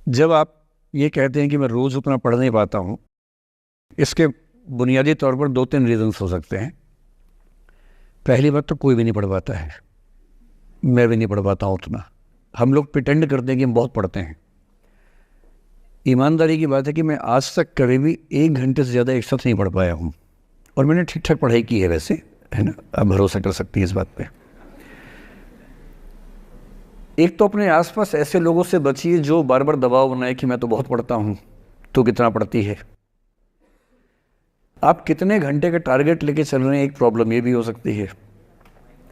जब आप ये कहते हैं कि मैं रोज़ उतना पढ़ नहीं पाता हूँ, इसके बुनियादी तौर पर 2-3 रीज़न्स हो सकते हैं। पहली बात तो कोई भी नहीं पढ़ पाता है, मैं भी नहीं पढ़ पाता हूँ उतना। हम लोग प्रिटेंड करते हैं कि हम बहुत पढ़ते हैं। ईमानदारी की बात है कि मैं आज तक कभी भी 1 घंटे से ज़्यादा एक साथ नहीं पढ़ पाया हूँ, और मैंने ठीक ठाक पढ़ाई की है वैसे, है ना। आप भरोसा कर सकती है इस बात पे। एक तो अपने आसपास ऐसे लोगों से बचिए जो बार बार दबाव बनाए कि मैं तो बहुत पढ़ता हूँ, तो कितना पढ़ती है। आप कितने घंटे का टारगेट लेके चल रहे हैं, एक प्रॉब्लम ये भी हो सकती है।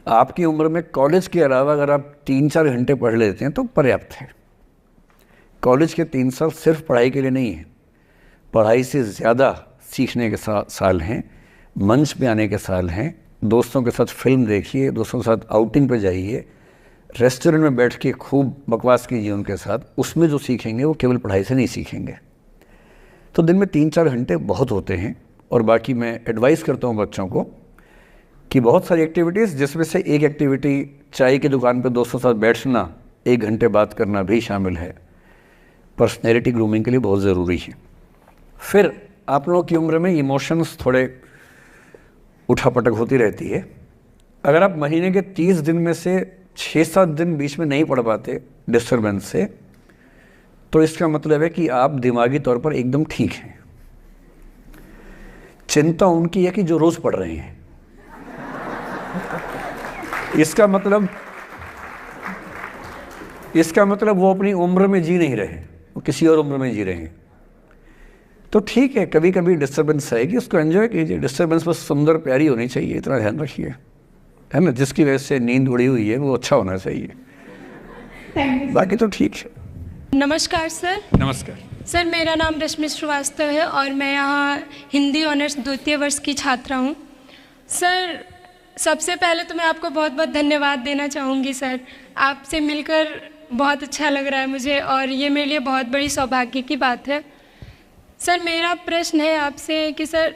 आपकी उम्र में कॉलेज के अलावा अगर आप 3-4 घंटे पढ़ लेते हैं तो पर्याप्त है। कॉलेज के 3 साल सिर्फ पढ़ाई के लिए नहीं है, पढ़ाई से ज़्यादा सीखने के साल हैं, मंच पे आने के साल हैं। दोस्तों के साथ फिल्म देखिए, दोस्तों के साथ आउटिंग पे जाइए, रेस्टोरेंट में बैठ के खूब बकवास कीजिए उनके साथ। उसमें जो सीखेंगे वो केवल पढ़ाई से नहीं सीखेंगे। तो दिन में 3-4 घंटे बहुत होते हैं। और बाकी मैं एडवाइस करता हूँ बच्चों को कि बहुत सारी एक्टिविटीज़, जिसमें से एक एक्टिविटी चाय की दुकान पर दोस्तों के साथ बैठना, 1 घंटे बात करना भी शामिल है। पर्सनैलिटी ग्रूमिंग के लिए बहुत ज़रूरी है। फिर आप लोगों की उम्र में इमोशंस थोड़े उठापटक होती रहती है। अगर आप महीने के 30 दिन में से 6-7 दिन बीच में नहीं पढ़ पाते डिस्टर्बेंस से, तो इसका मतलब है कि आप दिमागी तौर पर एकदम ठीक हैं। चिंता उनकी है कि जो रोज़ पढ़ रहे हैं। इसका मतलब वो अपनी उम्र में जी नहीं रहे, वो किसी और उम्र में जी रहे हैं। तो ठीक है, कभी कभी डिस्टर्बेंस आएगी, उसको एंजॉय कीजिए। डिस्टर्बेंस बस सुंदर प्यारी होनी चाहिए, इतना ध्यान रखिए, है ना। जिसकी वजह से नींद उड़ी हुई है वो अच्छा होना चाहिए, बाकी तो ठीक है। नमस्कार सर। नमस्कार सर, मेरा नाम रश्मि श्रीवास्तव है और मैं यहाँ हिंदी ऑनर्स 2य वर्ष की छात्रा हूँ। सर, सबसे पहले तो मैं आपको बहुत बहुत धन्यवाद देना चाहूँगी सर। आपसे मिलकर बहुत अच्छा लग रहा है मुझे, और ये मेरे लिए बहुत बड़ी सौभाग्य की बात है। सर, मेरा प्रश्न है आपसे कि सर,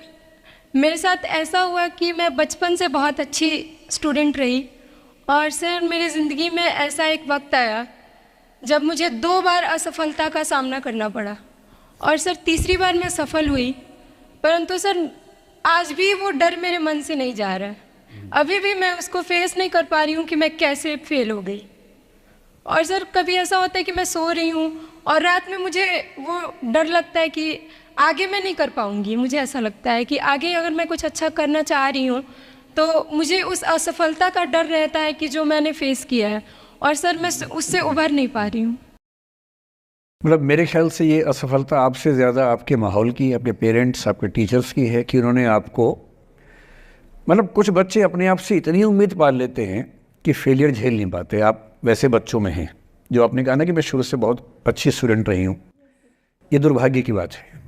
मेरे साथ ऐसा हुआ कि मैं बचपन से बहुत अच्छी स्टूडेंट रही, और सर मेरी ज़िंदगी में ऐसा एक वक्त आया जब मुझे 2 बार असफलता का सामना करना पड़ा, और सर तीसरी बार मैं सफल हुई। परंतु सर, आज भी वो डर मेरे मन से नहीं जा रहा है। अभी भी मैं उसको फेस नहीं कर पा रही हूँ कि मैं कैसे फेल हो गई। और सर, कभी ऐसा होता है कि मैं सो रही हूँ और रात में मुझे वो डर लगता है कि आगे मैं नहीं कर पाऊँगी। मुझे ऐसा लगता है कि आगे अगर मैं कुछ अच्छा करना चाह रही हूँ तो मुझे उस असफलता का डर रहता है कि जो मैंने फेस किया है, और सर मैं उससे उभर नहीं पा रही हूँ। मतलब मेरे ख्याल से ये असफलता आपसे ज़्यादा आपके माहौल की, आपके पेरेंट्स, आपके टीचर्स की है कि उन्होंने आपको, मतलब कुछ बच्चे अपने आप से इतनी उम्मीद पाल लेते हैं कि फेलियर झेल नहीं पाते। आप वैसे बच्चों में हैं। जो आपने कहा ना कि मैं शुरू से बहुत अच्छी स्टूडेंट रही हूँ, ये दुर्भाग्य की बात है,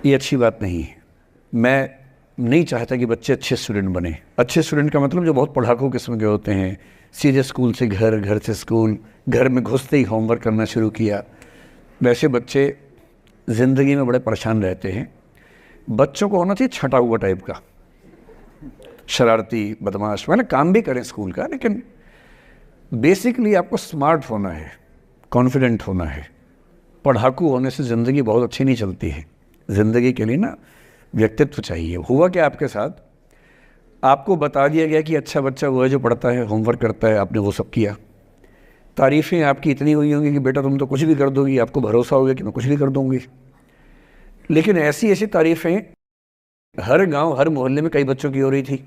ये अच्छी बात नहीं है। मैं नहीं चाहता कि बच्चे अच्छे स्टूडेंट बने। अच्छे स्टूडेंट का मतलब जो बहुत पढ़ाकू किस्म के होते हैं, सीधे स्कूल से घर, घर से स्कूल, घर में घुसते ही होमवर्क करना शुरू किया, वैसे बच्चे ज़िंदगी में बड़े परेशान रहते हैं। बच्चों को होना चाहिए छटा हुआ टाइप का, शरारती, बदमाश, मतलब काम भी करें स्कूल का, लेकिन बेसिकली आपको स्मार्ट होना है, कॉन्फिडेंट होना है। पढ़ाकू होने से ज़िंदगी बहुत अच्छी नहीं चलती है। ज़िंदगी के लिए ना व्यक्तित्व चाहिए। हुआ क्या आपके साथ, आपको बता दिया गया कि अच्छा बच्चा वो है जो पढ़ता है, होमवर्क करता है, आपने वो सब किया। तारीफ़ें आपकी इतनी हुई होंगी कि बेटा तुम तो कुछ भी कर दोगी, आपको भरोसा हो गया कि मैं कुछ भी कर दूंगी। लेकिन ऐसी ऐसी तारीफ़ें हर गांव, हर मोहल्ले में कई बच्चों की हो रही थी।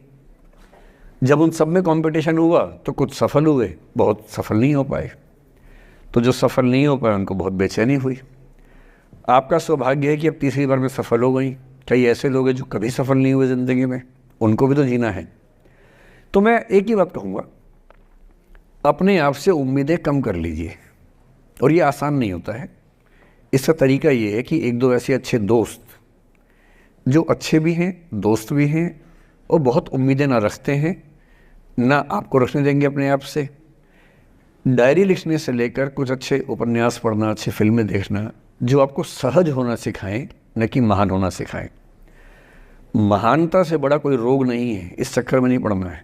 जब उन सब में कंपटीशन हुआ तो कुछ सफल हुए, बहुत सफल नहीं हो पाए। तो जो सफल नहीं हो पाए उनको बहुत बेचैनी हुई। आपका सौभाग्य है कि अब तीसरी बार में सफल हो गई। कई ऐसे लोग हैं जो कभी सफल नहीं हुए ज़िंदगी में, उनको भी तो जीना है। तो मैं एक ही बात कहूँगा, अपने आप से उम्मीदें कम कर लीजिए। और ये आसान नहीं होता है। इसका तरीका ये है कि 1-2 ऐसे अच्छे दोस्त जो अच्छे भी हैं, दोस्त भी हैं, और बहुत उम्मीदें ना रखते हैं, ना आपको रखने देंगे अपने आप से। डायरी लिखने से लेकर कुछ अच्छे उपन्यास पढ़ना, अच्छी फिल्में देखना, जो आपको सहज होना सिखाएं, न कि महान होना सिखाएं। महानता से बड़ा कोई रोग नहीं है, इस चक्कर में नहीं पड़ना है।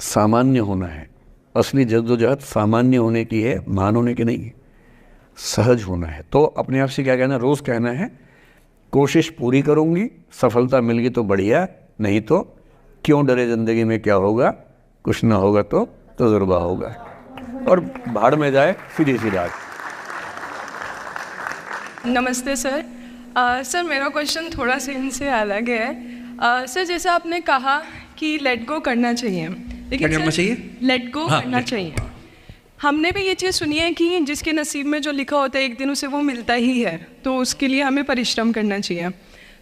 सामान्य होना है। असली जद्दोजहद सामान्य होने की है, महान होने की नहीं है। सहज होना है। तो अपने आप से क्या कहना, रोज़ कहना है कोशिश पूरी करूँगी, सफलता मिल गई तो बढ़िया, नहीं तो क्यों डरे ज़िंदगी में क्या होगा, कुछ ना होगा तो तजुर्बा होगा, और भाड़ में जाए सीधी सी रात। नमस्ते सर। सर मेरा क्वेश्चन थोड़ा सा इनसे अलग है। सर जैसा आपने कहा कि लेट गो करना चाहिए, लेकिन क्या करना चाहिए? लेट गो हाँ, करना चाहिए। हमने भी ये चीज़ सुनी है कि जिसके नसीब में जो लिखा होता है एक दिन उसे वो मिलता ही है, तो उसके लिए हमें परिश्रम करना चाहिए।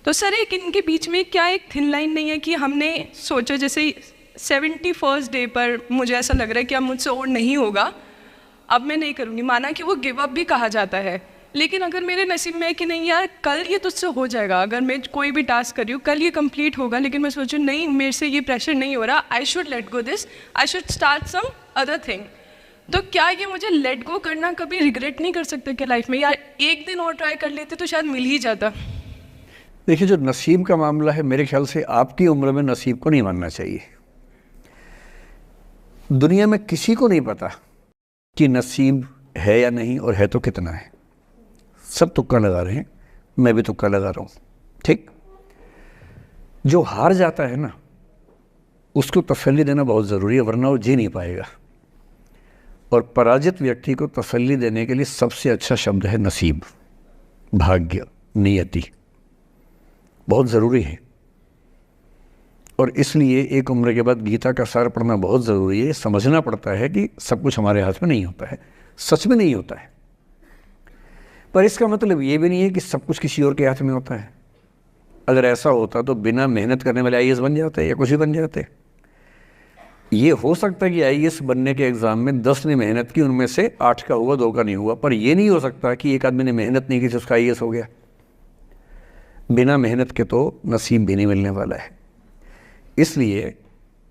तो सर एक इनके बीच में क्या एक थिन लाइन नहीं है कि हमने सोचा जैसे 71st डे पर मुझे ऐसा लग रहा है कि अब मुझसे और नहीं होगा, अब मैं नहीं करूँगी, माना कि वो गिव अप भी कहा जाता है, लेकिन अगर मेरे नसीब में है कि नहीं यार कल ये तुझसे हो जाएगा, अगर मैं कोई भी टास्क कर रही हूँ कल ये कंप्लीट होगा, लेकिन मैं सोचूँ नहीं मेरे से ये प्रेशर नहीं हो रहा, I should let go this, I should start some other thing, तो क्या ये मुझे लेट गो करना कभी रिग्रेट नहीं कर सकते क्या लाइफ में, यार एक दिन और ट्राई कर लेते तो शायद मिल ही जाता? देखिए, जो नसीब का मामला है, मेरे ख्याल से आपकी उम्र में नसीब को नहीं मानना चाहिए। दुनिया में किसी को नहीं पता कि नसीब है या नहीं, और है तो कितना है। सब तुक्का लगा रहे हैं, मैं भी तुक्का लगा रहा हूँ, ठीक। जो हार जाता है ना, उसको तसल्ली देना बहुत ज़रूरी है, वरना वो जी नहीं पाएगा। और पराजित व्यक्ति को तसल्ली देने के लिए सबसे अच्छा शब्द है नसीब, भाग्य, नियति, बहुत ज़रूरी है। और इसलिए एक उम्र के बाद गीता का सार पढ़ना बहुत ज़रूरी है। समझना पड़ता है कि सब कुछ हमारे हाथ में नहीं होता है, सच में नहीं होता है, पर इसका मतलब ये भी नहीं है कि सब कुछ किसी और के हाथ में होता है। अगर ऐसा होता तो बिना मेहनत करने वाले आईएएस बन जाते या कुछ भी बन जाते। ये हो सकता है कि आईएएस बनने के एग्ज़ाम में 10 ने मेहनत की, उनमें से 8 का हुआ, 2 का नहीं हुआ, पर यह नहीं हो सकता कि एक आदमी ने मेहनत नहीं की तो उसका आईएएस हो गया। बिना मेहनत के तो नसीब भी नहीं मिलने वाला है। इसलिए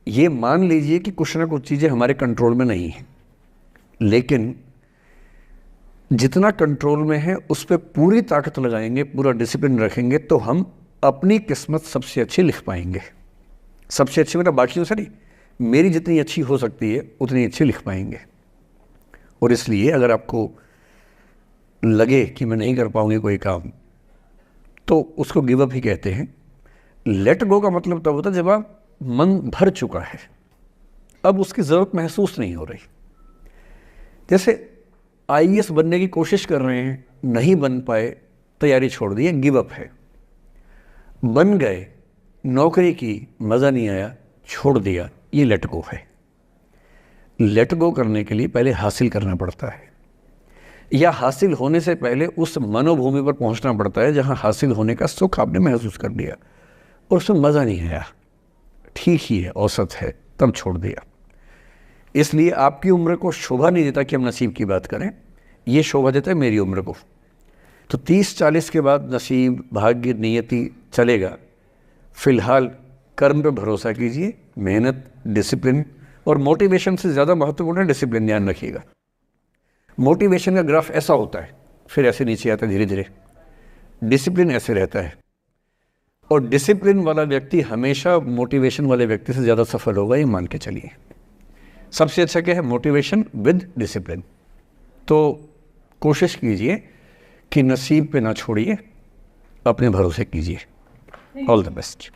ये मान लीजिए कि कुछ ना कुछ चीज़ें हमारे कंट्रोल में नहीं हैं, लेकिन जितना कंट्रोल में है उस पर पूरी ताकत लगाएंगे, पूरा डिसिप्लिन रखेंगे, तो हम अपनी किस्मत सबसे अच्छी लिख पाएंगे। सबसे अच्छी मतलब बाकियों से नहीं, मेरी जितनी अच्छी हो सकती है उतनी अच्छी लिख पाएंगे। और इसलिए अगर आपको लगे कि मैं नहीं कर पाऊंगी कोई काम, तो उसको गिव अप ही कहते हैं। लेट गो का मतलब तब होता है जब आप मन भर चुका है, अब उसकी ज़रूरत महसूस नहीं हो रही। जैसे आईएएस बनने की कोशिश कर रहे हैं, नहीं बन पाए, तैयारी छोड़ दी, गिव अप है। बन गए, नौकरी की, मज़ा नहीं आया, छोड़ दिया, ये लेट गो है। लेट गो करने के लिए पहले हासिल करना पड़ता है, या हासिल होने से पहले उस मनोभूमि पर पहुंचना पड़ता है जहां हासिल होने का सुख आपने महसूस कर लिया और उसमें मज़ा नहीं आया, ठीक ही है, औसत है, तब छोड़ दिया। इसलिए आपकी उम्र को शोभा नहीं देता कि हम नसीब की बात करें, ये शोभा देता है मेरी उम्र को। तो 30-40 के बाद नसीब, भाग्य, नियति चलेगा। फिलहाल कर्म पे भरोसा कीजिए, मेहनत, डिसिप्लिन, और मोटिवेशन से ज़्यादा महत्वपूर्ण है डिसिप्लिन, ध्यान रखिएगा। मोटिवेशन का ग्राफ ऐसा होता है, फिर ऐसे नीचे आता है धीरे धीरे, डिसिप्लिन ऐसे रहता है। और डिसिप्लिन वाला व्यक्ति हमेशा मोटिवेशन वाले व्यक्ति से ज़्यादा सफल होगा, ये मान के चलिए। सबसे अच्छा क्या है? Motivation with discipline. तो कोशिश कीजिए कि नसीब पे ना छोड़िए, अपने भरोसे कीजिए। All the best.